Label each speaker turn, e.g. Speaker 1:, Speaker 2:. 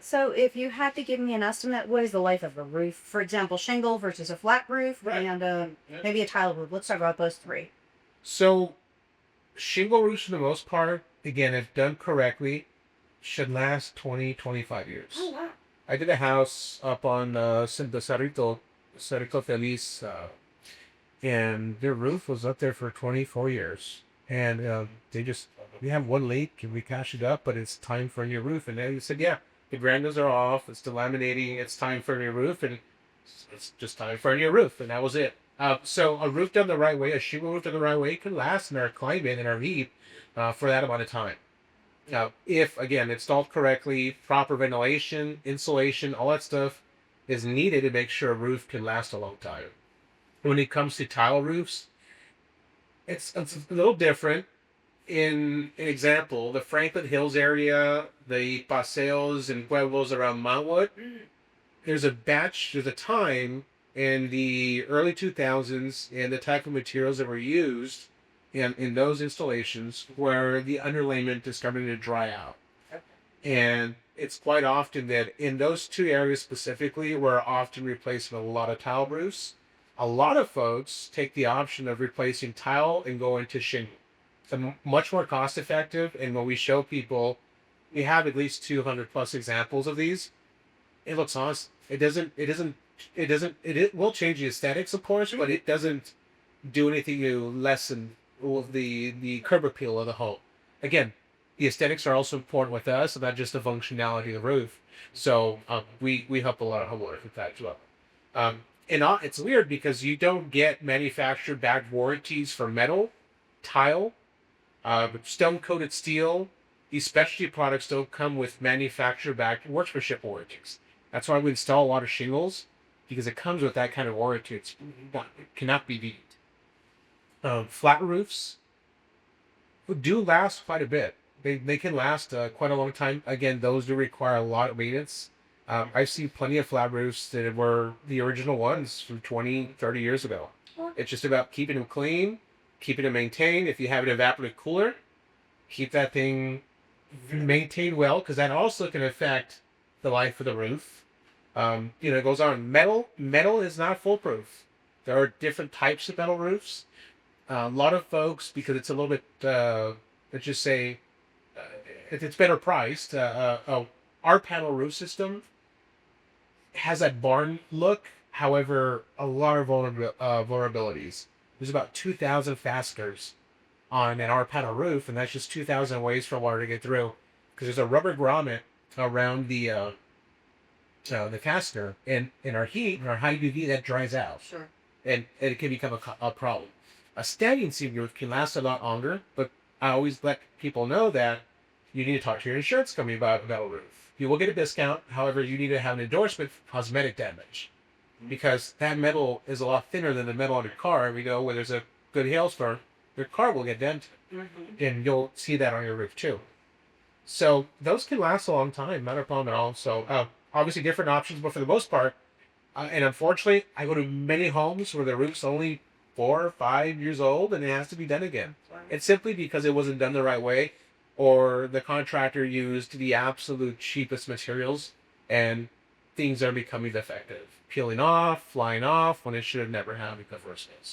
Speaker 1: So if you had to give me an estimate, what is the life of a roof? For example, shingle versus a flat roof,
Speaker 2: Right.
Speaker 1: and
Speaker 2: Yeah.
Speaker 1: maybe a tile roof. Let's talk about those three.
Speaker 2: So shingle roofs, for the most part, again, if done correctly, should last 20, 25 years.
Speaker 1: Oh wow.
Speaker 2: I did a house up on the Cerrito Feliz, and their roof was up there for 24 years. And we have one leak and we cashed it up, but it's time for a new roof. And they said, yeah, the grandas are off, it's delaminating, it's time for a new roof, and it's just time for a new roof. And that was it. So a roof done the right way, a shingle roof done the right way, can last in our climate and our heat for that amount of time. Now, if again installed correctly, proper ventilation, insulation, all that stuff is needed to make sure a roof can last a long time. When it comes to tile roofs, it's a little different. In an example, the Franklin Hills area, the paseos and pueblos around Montwood, there's a time in the early 2000s and the type of materials that were used in those installations where the underlayment is starting to dry out. And it's quite often that in those two areas specifically, we're often replacing a lot of tile roofs. A lot of folks take the option of replacing tile and go into shingle. It's much more cost effective. And when we show people, we have at least 200 plus examples of these. It looks awesome. It will change the aesthetics, of course, but it doesn't do anything to lessen the curb appeal of the home. Again, the aesthetics are also important with us, and not just the functionality of the roof. So we help a lot of homeowners with that as well. It's weird because you don't get manufacturer backed warranties for metal, tile, stone coated steel. These specialty products don't come with manufacturer backed workmanship warranties. That's why we install a lot of shingles, because it comes with that kind of warranty. It cannot be beat. Flat roofs do last quite a bit. They can last quite a long time. Again, those do require a lot of maintenance. I've seen plenty of flat roofs that were the original ones from 20, 30 years ago. It's just about keeping them clean, keeping them maintained. If you have an evaporative cooler, keep that thing maintained well, because that also can affect the life of the roof. It goes on. Metal is not foolproof. There are different types of metal roofs. A lot of folks, because it's a little bit, let's just say, it's better priced. Our panel roof system has that barn look. However, a lot of vulnerabilities. There's about 2,000 fasteners on an R panel roof, and that's just 2,000 ways for water to get through. Because there's a rubber grommet around the fastener, and in our heat, in our high UV, that dries out.
Speaker 1: Sure.
Speaker 2: And it can become a problem. A standing seam roof can last a lot longer, but I always let people know that you need to talk to your insurance company about a metal roof. You will get a discount. However, you need to have an endorsement for cosmetic damage, because that metal is a lot thinner than the metal on your car. We know when there's a good hailstorm, your car will get dented, and you'll see that on your roof too. So those can last a long time, not a problem at all. So obviously different options, but for the most part, and unfortunately, I go to many homes where the roof's only 4 or 5 years old and it has to be done again.
Speaker 1: Wow.
Speaker 2: It's simply because it wasn't done the right way, or the contractor used the absolute cheapest materials, and things are becoming defective, peeling off, flying off when it should have never happened in the first place.